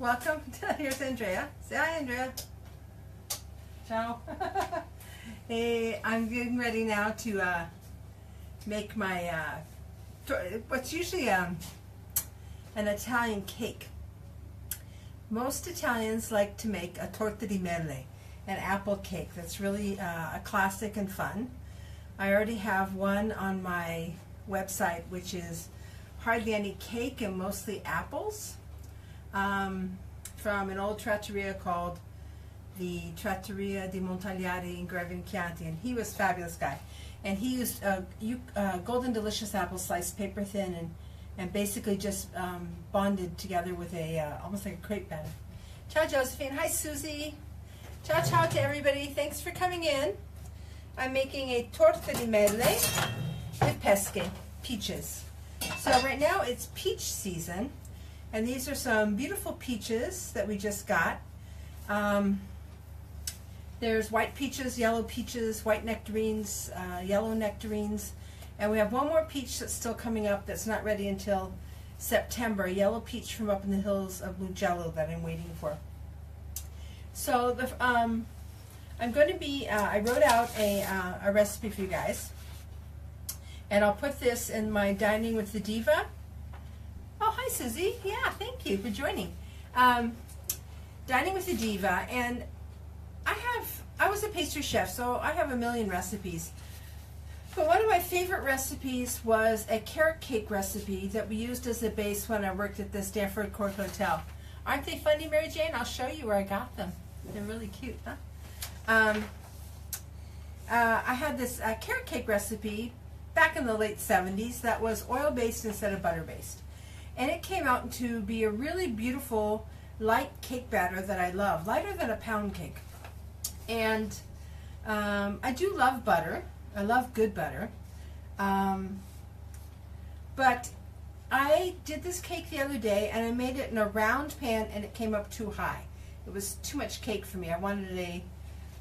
Welcome. Here's Andrea. Say hi, Andrea. Ciao. Hey, I'm getting ready now to make my what's usually an Italian cake. Most Italians like to make a torta di mele, an apple cake that's really a classic and fun. I already have one on my website, which is hardly any cake and mostly apples, from an old trattoria called the Trattoria di Montagliari in Chianti, and he was a fabulous guy. And he used golden delicious apples sliced paper thin and basically just bonded together with a almost like a crepe batter. Ciao, Josephine. Hi, Susie. Ciao, ciao to everybody. Thanks for coming in. I'm making a torta di mele with pesche, peaches. So right now it's peach season, and these are some beautiful peaches that we just got. There's white peaches, yellow peaches, white nectarines, yellow nectarines, and we have one more peach that's still coming up that's not ready until September, a yellow peach from up in the hills of Mugello that I'm waiting for. So I'm going to be, I wrote out a recipe for you guys, and I'll put this in my Dining with the Diva. Oh, hi, Susie. Yeah, thank you for joining. Dining with the Diva, and I was a pastry chef, so I have a million recipes. But one of my favorite recipes was a carrot cake recipe that we used as a base when I worked at the Stanford Court Hotel. Aren't they funny, Mary Jane? I'll show you where I got them. They're really cute, huh? I had this carrot cake recipe back in the late 70s that was oil-based instead of butter-based. And it came out to be a really beautiful, light cake batter that I love, lighter than a pound cake. And I do love butter. I love good butter. But I did this cake the other day, and I made it in a round pan, and it came up too high. It was too much cake for me. I wanted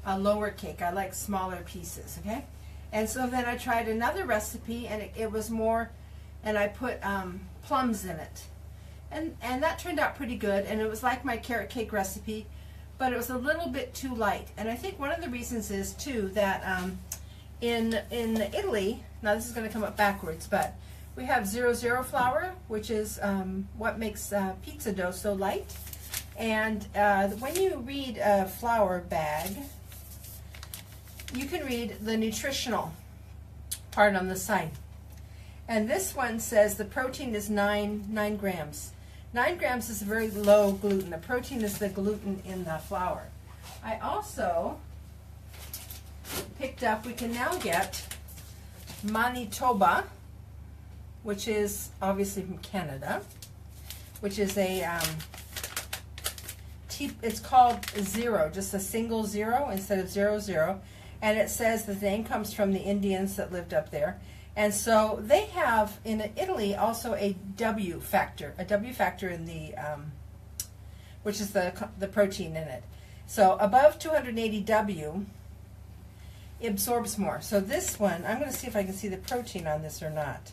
a lower cake. I like smaller pieces, okay? And so then I tried another recipe, and it was more, and I put plums in it. And that turned out pretty good, and it was like my carrot cake recipe, but it was a little bit too light. And I think one of the reasons is, too, that in Italy, now this is going to come up backwards, but we have 00 flour, which is what makes pizza dough so light. And when you read a flour bag, you can read the nutritional part on the side. And this one says the protein is 9 grams. 9 grams is very low gluten. The protein is the gluten in the flour. I also picked up, we can now get Manitoba, which is obviously from Canada, which is it's called 0, just a single 0 instead of 00. And it says the name comes from the Indians that lived up there. And so they have in Italy also a W factor in the, which is the protein in it. So above 280 W, it absorbs more. So this one, I'm going to see if I can see the protein on this or not.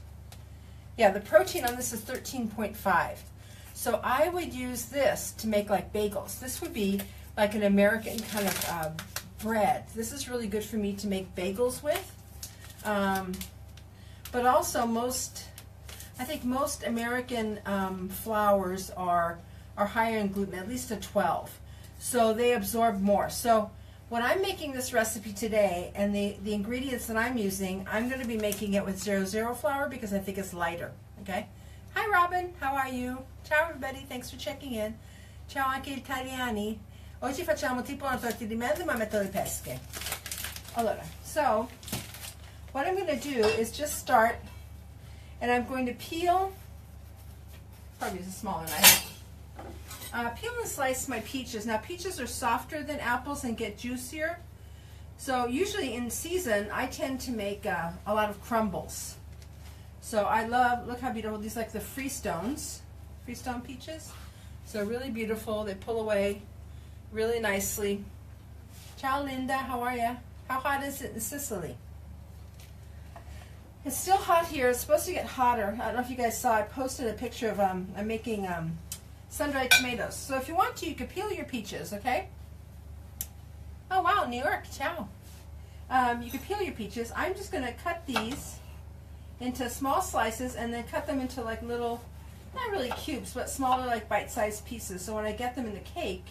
Yeah, the protein on this is 13.5. So I would use this to make like bagels. This would be like an American kind of bread. This is really good for me to make bagels with. But also I think most American flours are higher in gluten, at least a 12. So they absorb more. So when I'm making this recipe today, and the ingredients that I'm using, I'm going to be making it with 00 flour because I think it's lighter. Okay? Hi, Robin. How are you? Ciao, everybody. Thanks for checking in. Ciao anche italiani. Oggi facciamo tipo una torta di mele, ma metto le pesche. Allora, so what I'm going to do is just start, and I'm going to peel, probably use a smaller knife, peel and slice my peaches. Now, peaches are softer than apples and get juicier. So usually in season, I tend to make a lot of crumbles. So I love, look how beautiful, these like the Freestone peaches. So really beautiful. They pull away really nicely. Ciao, Linda. How are you? How hot is it in Sicily? It's still hot here. It's supposed to get hotter. I don't know if you guys saw. I posted a picture of I'm making sun-dried tomatoes. So if you want to, you could peel your peaches, okay? Oh wow, New York, ciao. You could peel your peaches. I'm just going to cut these into small slices and then cut them into like little, not really cubes, but smaller like bite-sized pieces. So when I get them in the cake,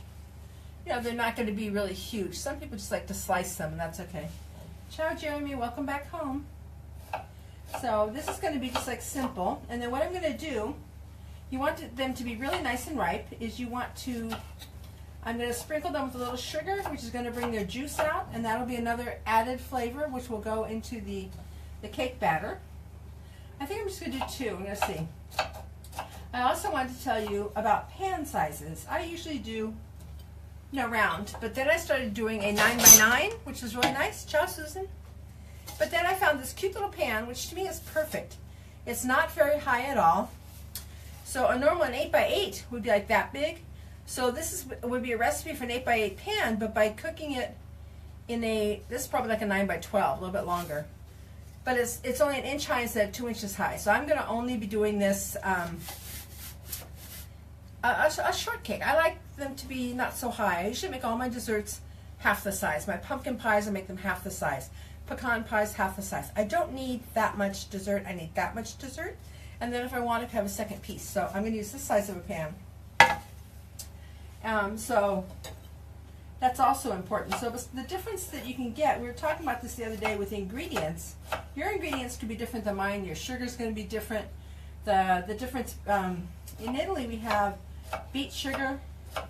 you know, they're not going to be really huge. Some people just like to slice them, and that's okay. Ciao, Jeremy. Welcome back home. So this is going to be just like simple. And then what I'm going to do, you want them to be really nice and ripe, is you want to, I'm going to sprinkle them with a little sugar, which is going to bring their juice out, and that'll be another added flavor, which will go into the cake batter. I think I'm just going to do two. I'm going to see. I also wanted to tell you about pan sizes. I usually do, you know, round, but then I started doing a 9x9, which is really nice. Ciao, Susan. But then I found this cute little pan, which to me is perfect. It's not very high at all. So a normal, an 8x8 would be like that big. So this would be a recipe for an 8x8 pan, but by cooking it in a, this is probably like a 9x12, a little bit longer. But it's only an inch high instead of 2 inches high. So I'm going to only be doing this a shortcake. I like them to be not so high. I usually make all my desserts half the size. My pumpkin pies, I make them half the size. Pecan pies, half the size. I don't need that much dessert. I need that much dessert. And then if I want to have a second piece. So I'm going to use this size of a pan. So that's also important. So the difference that you can get, we were talking about this the other day with ingredients. Your ingredients could be different than mine. Your sugar's going to be different. The difference, in Italy we have beet sugar.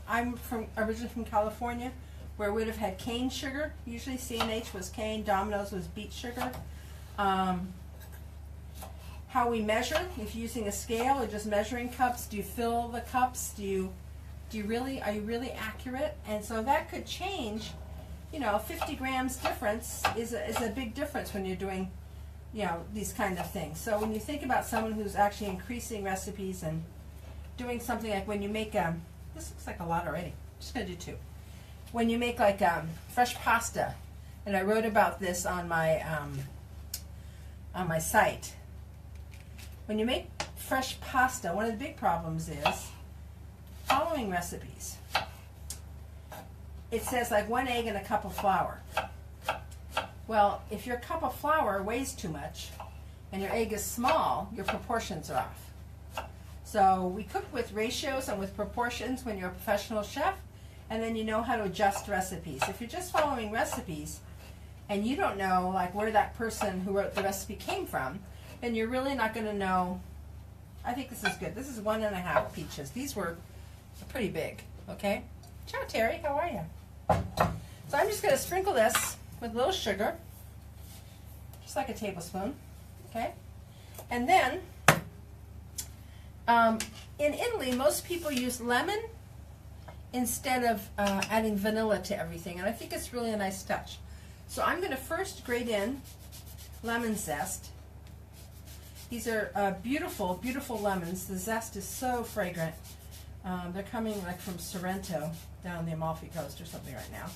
I'm originally from California, where we would have had cane sugar. Usually C&H was cane, Domino's was beet sugar. How we measure, if you're using a scale or just measuring cups, do you fill the cups? are you really accurate? And so that could change. You know, 50 grams difference is a big difference when you're doing, you know, these kind of things. So when you think about someone who's actually increasing recipes and doing something like when you make this looks like a lot already. I'm just gonna do two. When you make like fresh pasta, and I wrote about this on my site. When you make fresh pasta, one of the big problems is following recipes. It says like 1 egg and a cup of flour. Well, if your cup of flour weighs too much and your egg is small, your proportions are off. So we cook with ratios and with proportions when you're a professional chef, and then you know how to adjust recipes. If you're just following recipes and you don't know like where that person who wrote the recipe came from, then you're really not going to know. I think this is good. This is 1.5 peaches. These were pretty big, okay? Ciao, Terry. How are you? So I'm just going to sprinkle this with a little sugar, just like a tablespoon, okay? And then, in Italy, most people use lemon instead of adding vanilla to everything, and I think it's really a nice touch. So I'm going to first grate in lemon zest. These are beautiful, beautiful lemons. The zest is so fragrant. They're coming like from Sorrento down the Amalfi Coast or something right now.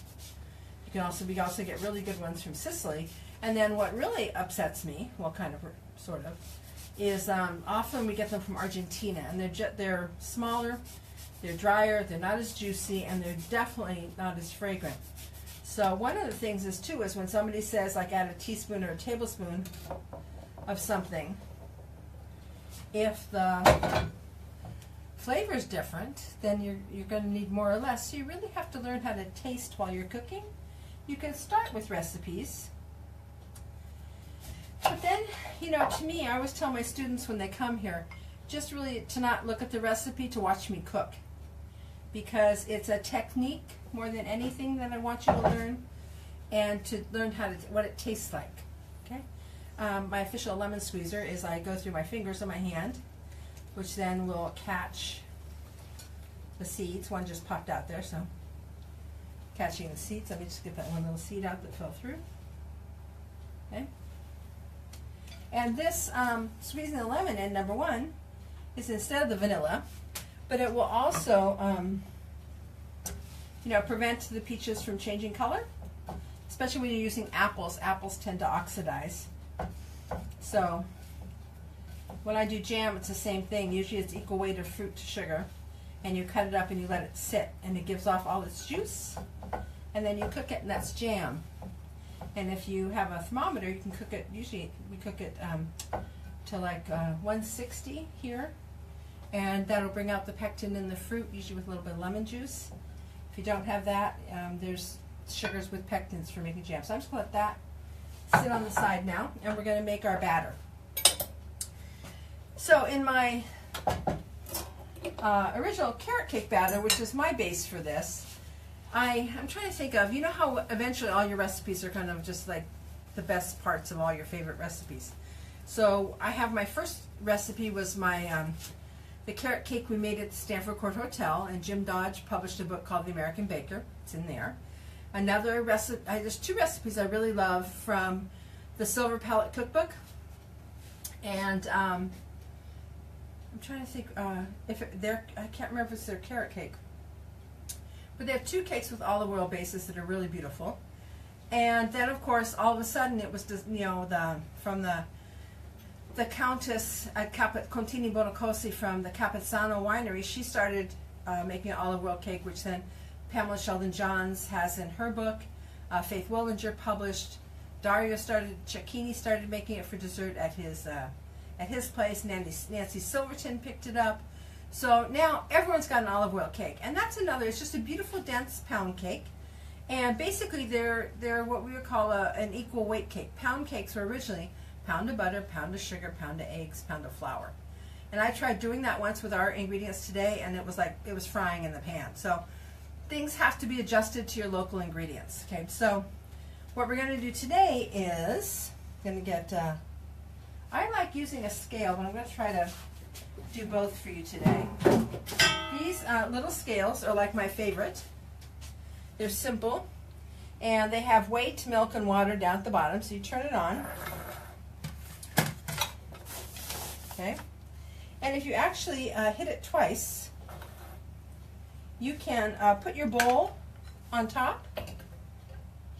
We also get really good ones from Sicily. And then what really upsets me, well, kind of, sort of, is often we get them from Argentina, and they're smaller, they're drier, they're not as juicy, and they're definitely not as fragrant. So one of the things is too is when somebody says like add a teaspoon or a tablespoon of something, if the flavor is different, then you're going to need more or less. So you really have to learn how to taste while you're cooking. You can start with recipes, but then, you know, to me, I always tell my students when they come here, just really to not look at the recipe, to watch me cook, because it's a technique more than anything that I want you to learn, and to learn what it tastes like. Okay. My official lemon squeezer is I go through my fingers on my hand, which then will catch the seeds. One just popped out there, so catching the seeds. Let me just get that one little seed out that fell through. Okay. And this squeezing the lemon in, number one, is instead of the vanilla, but it will also, you know, prevent the peaches from changing color, especially when you're using apples. Apples tend to oxidize. So when I do jam, it's the same thing. Usually it's equal weight of fruit to sugar. and you cut it up and you let it sit, and it gives off all its juice, and then you cook it, and that's jam. And if you have a thermometer, you can cook it, usually we cook it to like 160 here, and that'll bring out the pectin in the fruit, usually with a little bit of lemon juice. If you don't have that, there's sugars with pectins for making jam. So I'm just going to let that sit on the side now, and we're going to make our batter. So in my original carrot cake batter, which is my base for this, I'm trying to think of, you know how eventually all your recipes are kind of just like the best parts of all your favorite recipes. So I have my first recipe was my the carrot cake we made at the Stanford Court Hotel, and Jim Dodge published a book called The American Baker. It's in there. Another recipe, there's two recipes I really love from the Silver Palette Cookbook, and I'm trying to think if they're, I can't remember if it's their carrot cake, but they have two cakes with olive oil bases that are really beautiful. And then of course all of a sudden it was just, you know, from the Countess at Contini Bonacosi from the Capizzano winery. She started making an olive oil cake, which then Pamela Sheldon Johns has in her book. Faith Willinger published. Dario Cecchini started making it for dessert at his place. Nancy Silverton picked it up. So now everyone's got an olive oil cake, and that's another. It's just a beautiful dense pound cake, and basically they're what we would call an equal weight cake. Pound cakes were originally pound of butter, pound of sugar, pound of eggs, pound of flour. And I tried doing that once with our ingredients today, and it was like it was frying in the pan. So things have to be adjusted to your local ingredients. Okay, so what we're going to do today is going to get, I like using a scale, but I'm going to try to do both for you today. These little scales are like my favorite. They're simple, and they have weight, milk, and water down at the bottom, so you turn it on. Okay, and if you actually hit it twice, you can put your bowl on top,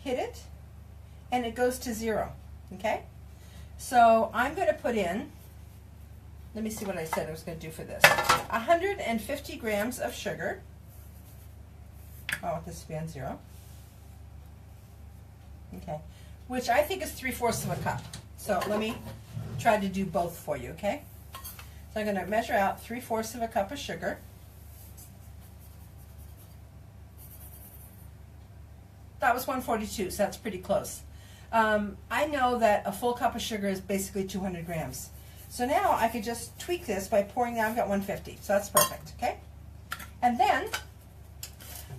hit it, and it goes to 0. Okay, so I'm going to put in, let me see what I said I was going to do for this, 150 grams of sugar. I want this to be on 0. Okay, which I think is 3/4 of a cup. So let me try to do both for you, okay? So I'm going to measure out 3/4 of a cup of sugar. That was 142, so that's pretty close. I know that a full cup of sugar is basically 200 grams. So now I could just tweak this by pouring down. I've got 150, so that's perfect, okay? And then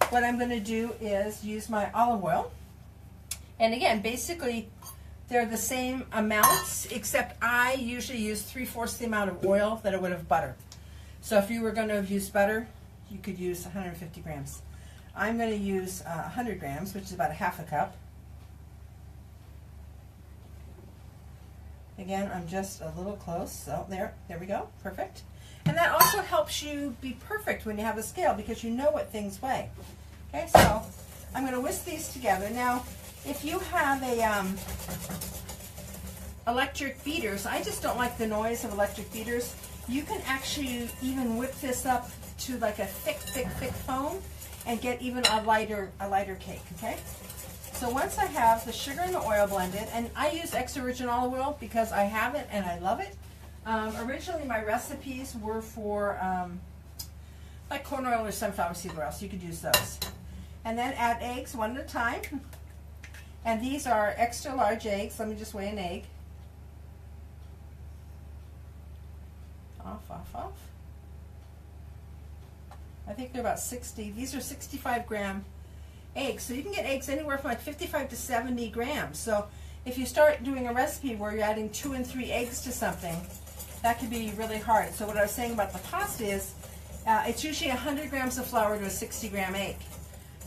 what I'm going to do is use my olive oil. And again, basically they're the same amounts, except I usually use 3/4 the amount of oil that I would have butter. So if you were going to have used butter, you could use 150 grams. I'm going to use 100 grams, which is about a half a cup. Again, I'm just a little close, so there we go, perfect. And that also helps you be perfect when you have a scale, because you know what things weigh. Okay, so I'm going to whisk these together. Now, if you have a electric beaters, I just don't like the noise of electric beaters. You can actually even whip this up to like a thick foam and get even a lighter cake, okay? So once I have the sugar and the oil blended, and I use extra virgin olive oil because I have it and I love it. Originally my recipes were for like corn oil or sunflower seed oil, so you could use those. And then add eggs one at a time. And these are extra large eggs. Let me just weigh an egg. Off. I think they're about 60. These are 65 gram eggs. So you can get eggs anywhere from like 55 to 70 grams. So if you start doing a recipe where you're adding 2 and 3 eggs to something, that could be really hard. So what I was saying about the pasta is it's usually 100 grams of flour to a 60 gram egg.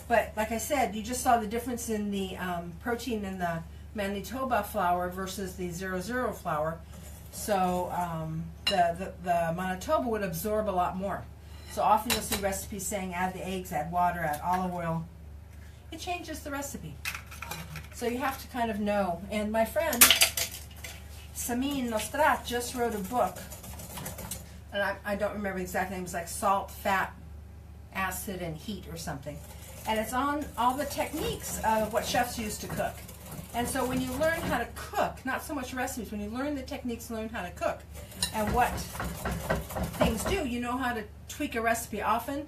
But like I said, you just saw the difference in the protein in the Manitoba flour versus the 00 flour. So the Manitoba would absorb a lot more. So often you'll see recipes saying add the eggs, add water, add olive oil. It changes the recipe. So you have to kind of know. And my friend Samin Nostrat just wrote a book, and I don't remember the exact name. It's like Salt, Fat, acid and heat or something. And it's on all the techniques of what chefs use to cook. And so when you learn how to cook, not so much recipes, when you learn the techniques, learn how to cook and what things do, you know how to tweak a recipe. Often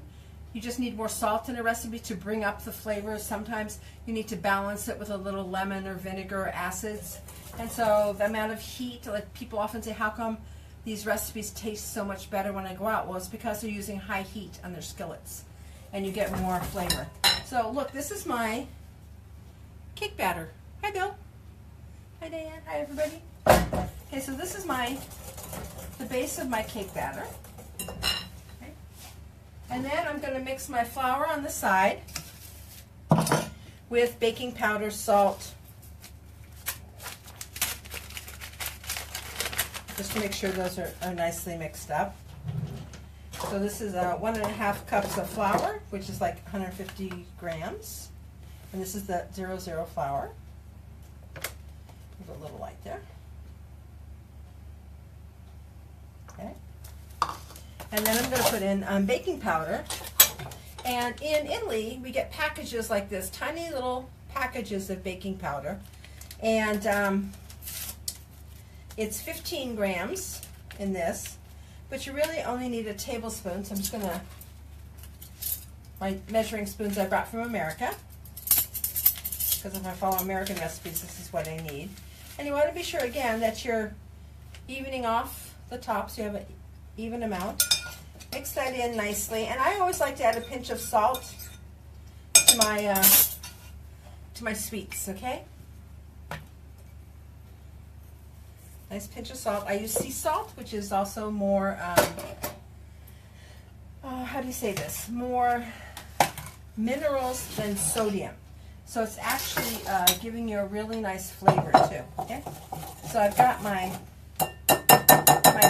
you just need more salt in a recipe to bring up the flavors. Sometimes you need to balance it with a little lemon or vinegar or acids. And so the amount of heat, like people often say, how come these recipes taste so much better when I go out? Well, it's because they're using high heat on their skillets and you get more flavor. So look, this is my cake batter. Hi, Bill. Hi, Diane. Hi, everybody. Okay, so this is the base of my cake batter. Okay. And then I'm going to mix my flour on the side with baking powder, salt, just to make sure those are nicely mixed up. So this is 1.5 cups of flour, which is like 150 grams. And this is the 00 flour. A little light there. Okay. And then I'm going to put in baking powder. And in Italy, we get packages like this, tiny little packages of baking powder. And it's 15 grams in this, but you really only need a tablespoon. So I'm just going to, my measuring spoons I brought from America, because if I follow American recipes, this is what I need. And you want to be sure, again, that you're evening off the top so you have an even amount. Mix that in nicely. And I always like to add a pinch of salt to my sweets, okay? Nice pinch of salt. I use sea salt, which is also more, how do you say this? More minerals than sodium. So it's actually giving you a really nice flavor too. Okay, so I've got my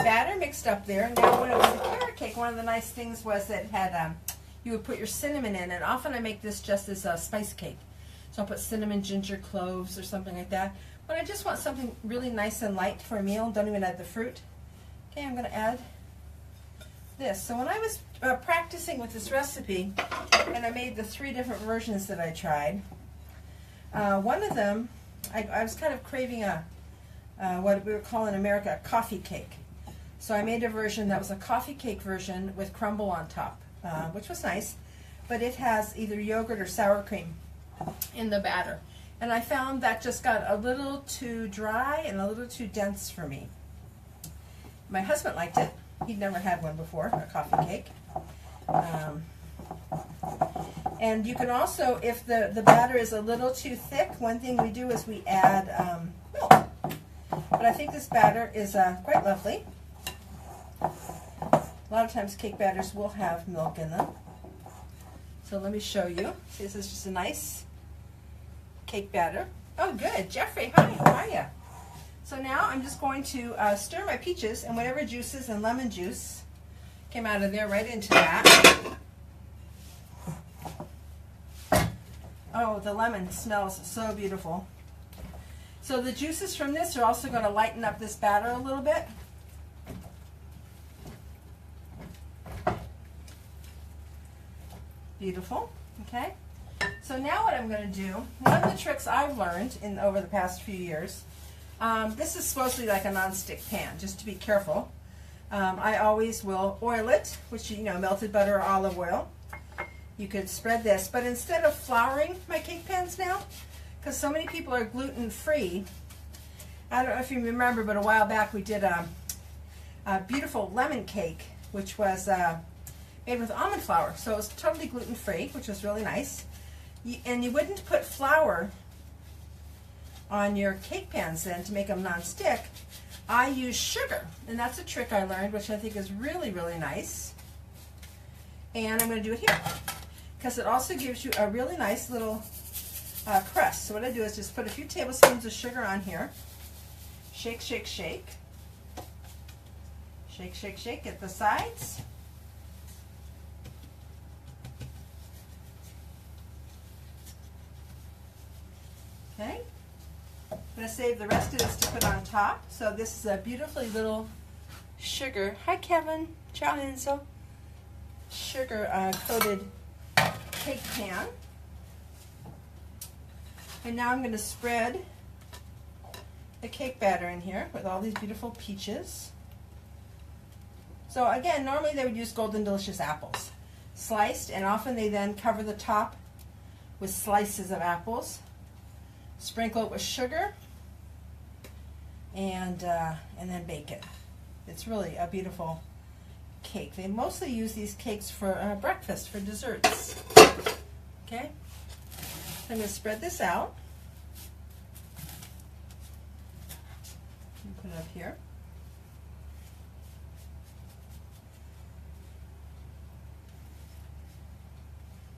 batter mixed up there. Now, when it was a carrot cake, one of the nice things was that it had you would put your cinnamon in, and often I make this just as a spice cake. So I'll put cinnamon, ginger, cloves, or something like that. But I just want something really nice and light for a meal. Don't even add the fruit. Okay, I'm going to add this. So when I was practicing with this recipe, and I made the 3 different versions that I tried. One of them, I was kind of craving what we would call in America a coffee cake. So I made a version that was a coffee cake version with crumble on top, which was nice. But it has either yogurt or sour cream in the batter. And I found that just got a little too dry and a little too dense for me. My husband liked it. He'd never had one before, a coffee cake. And you can also, if the batter is a little too thick, one thing we do is we add milk. But I think this batter is quite lovely. A lot of times cake batters will have milk in them. So let me show you. See, this is just a nice cake batter. Oh, good. Jeffrey, hi. How are you? So now I'm just going to stir my peaches, and whatever juices and lemon juice came out of there right into that. Oh, the lemon smells so beautiful. So the juices from this are also going to lighten up this batter a little bit. Beautiful. Okay. So now what I'm going to do, one of the tricks I've learned over the past few years, this is supposed to be like a non-stick pan, just to be careful. I always will oil it, which, you know, melted butter or olive oil. You could spread this, but instead of flouring my cake pans now, because so many people are gluten-free, I don't know if you remember, but a while back we did a beautiful lemon cake, which was made with almond flour. So it was totally gluten-free, which was really nice. And you wouldn't put flour on your cake pans then to make them non-stick. I use sugar, and that's a trick I learned, which I think is really, really nice. And I'm going to do it here, because it also gives you a really nice little crust. So what I do is just put a few tablespoons of sugar on here. Shake, shake, shake. Shake, shake, shake at the sides. Okay. I'm going to save the rest of this to put on top. So this is a beautifully little sugar. Hi, Kevin. Ciao, Enzo. sugar coated cake pan. And now I'm going to spread the cake batter in here with all these beautiful peaches. So again, normally they would use Golden Delicious apples, sliced, and often they then cover the top with slices of apples, sprinkle it with sugar, and then bake it. It's really a beautiful cake. They mostly use these cakes for breakfast, for desserts. Okay, so I'm going to spread this out. Put it up here.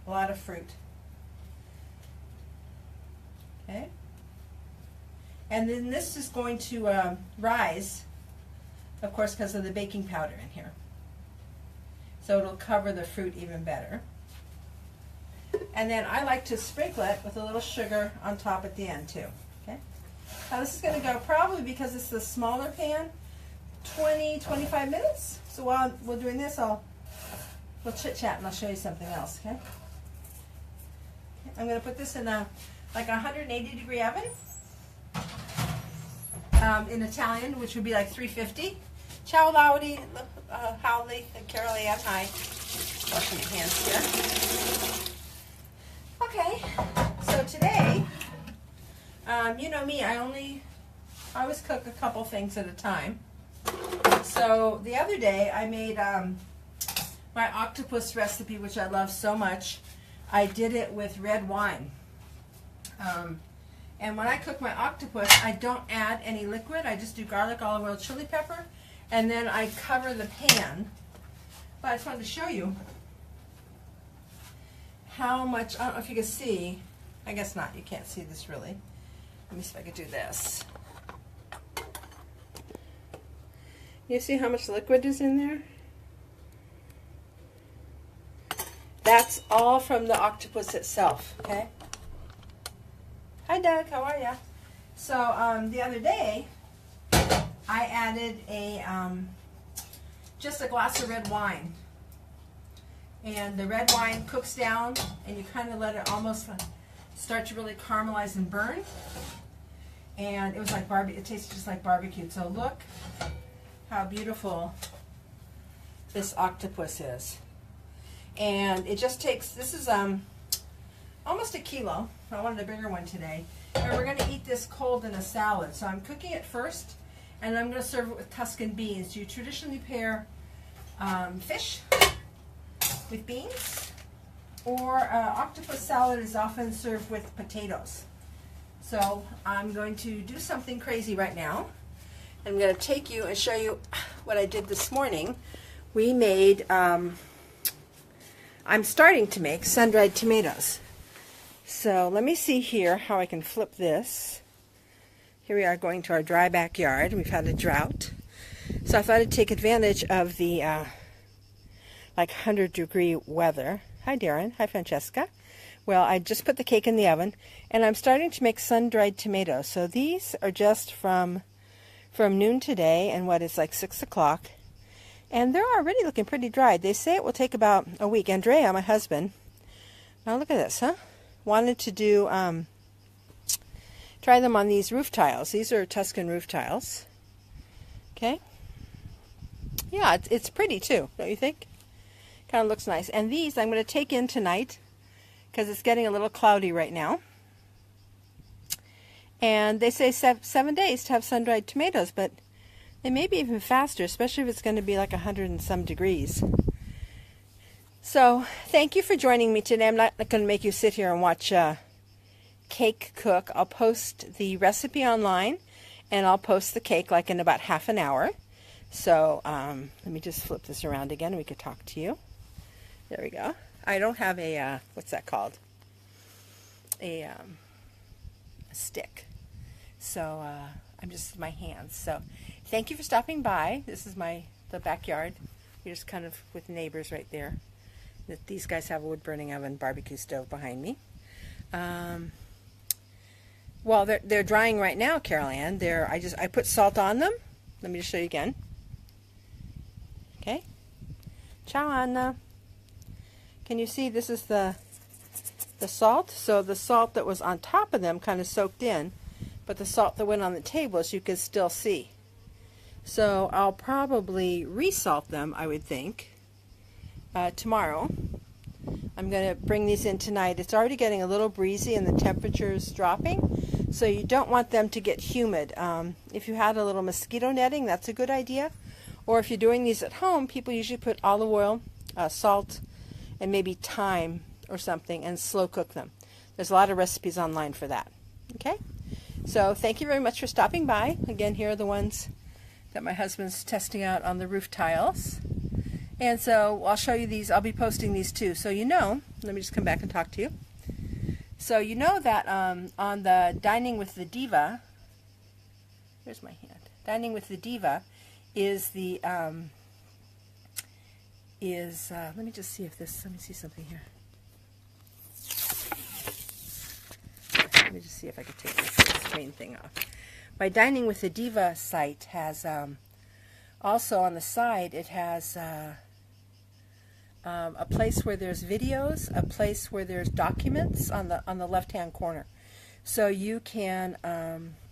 A lot of fruit. Okay. And then this is going to rise, of course, because of the baking powder in here. So it'll cover the fruit even better. And then I like to sprinkle it with a little sugar on top at the end too. Okay. Now this is going to go, probably because it's the smaller pan, 20-25 minutes. So while we're doing this, we'll chit chat and I'll show you something else. Okay. I'm going to put this in like a 180-degree oven. In Italian, which would be like 350. Ciao, Laudi, Howley, and Carol Ann. Hi. Washing your hands here. Okay, so today, you know me, I always cook a couple things at a time. So the other day, I made my octopus recipe, which I love so much. I did it with red wine. And when I cook my octopus, I don't add any liquid. I just do garlic, olive oil, chili pepper, and then I cover the pan. But I just wanted to show you how much, I don't know if you can see, I guess not, you can't see this really. Let me see if I could do this. You see how much liquid is in there? That's all from the octopus itself, okay? Hi Doug, how are ya? So the other day, I added just a glass of red wine. And the red wine cooks down, and you kind of let it almost start to really caramelize and burn. And it was like it tasted just like barbecue. So look how beautiful this octopus is. And it just takes, this is almost a kilo. I wanted a bigger one today. And we're going to eat this cold in a salad. So I'm cooking it first, and I'm going to serve it with Tuscan beans. You traditionally pair fish with beans, or octopus salad is often served with potatoes. So I'm going to do something crazy right now. I'm going to take you and show you what I did this morning. We made, I'm starting to make sun-dried tomatoes. So let me see here how I can flip this. Here we are going to our dry backyard. We've had a drought. So I thought I'd take advantage of the like 100-degree weather. Hi Darren. Hi Francesca. Well, I just put the cake in the oven, and I'm starting to make sun-dried tomatoes. So these are just from noon today, and what is like 6 o'clock. And they're already looking pretty dried. They say it will take about a week. Andrea, my husband, now look at this, huh? Wanted to do, try them on these roof tiles. These are Tuscan roof tiles. Okay. Yeah, it's pretty too, don't you think? Kind of looks nice. And these I'm going to take in tonight because it's getting a little cloudy right now. And they say 7 days to have sun-dried tomatoes, but they may be even faster, especially if it's going to be like 100 and some degrees. So thank you for joining me today. I'm not going to make you sit here and watch cake cook. I'll post the recipe online, and I'll post the cake like in about half an hour. So let me just flip this around again. We could talk to you. There we go. I don't have a, what's that called? A stick. So I'm just my hands. So thank you for stopping by. This is the backyard. We're just kind of with neighbors right there. These guys have a wood burning oven, barbecue stove behind me. Well, they're drying right now, Carol Ann. I put salt on them. Let me just show you again. Okay. Ciao, Anna. Can you see this is the salt? So the salt that was on top of them kind of soaked in, but the salt that went on the tables you could still see. So I'll probably resalt them, I would think, tomorrow. I'm going to bring these in tonight. It's already getting a little breezy and the temperature's dropping, so you don't want them to get humid. If you had a little mosquito netting, that's a good idea. Or if you're doing these at home, people usually put olive oil, salt, and maybe thyme or something and slow cook them. There's a lot of recipes online for that. Okay? So thank you very much for stopping by. Again, here are the ones that my husband's testing out on the roof tiles. And so I'll show you these. I'll be posting these too. So you know, let me just come back and talk to you. So you know that on the Dining with the Diva, here's my hand. Dining with the Diva is the, let me just see if this, let me see something here. Let me just see if I can take this screen thing off. My Dining with the Diva site has, also on the side, it has a place where there's videos, a place where there's documents on the left-hand corner. So you can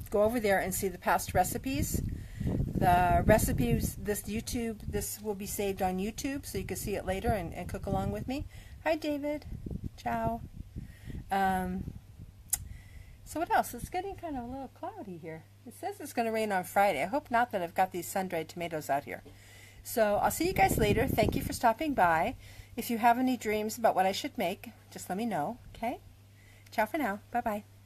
go over there and see the past recipes. The recipes, this will be saved on YouTube, so you can see it later and cook along with me. Hi, David. Ciao. So what else? It's getting kind of a little cloudy here. It says it's going to rain on Friday. I hope not, that I've got these sun-dried tomatoes out here. So I'll see you guys later. Thank you for stopping by. If you have any dreams about what I should make, just let me know, okay? Ciao for now. Bye-bye.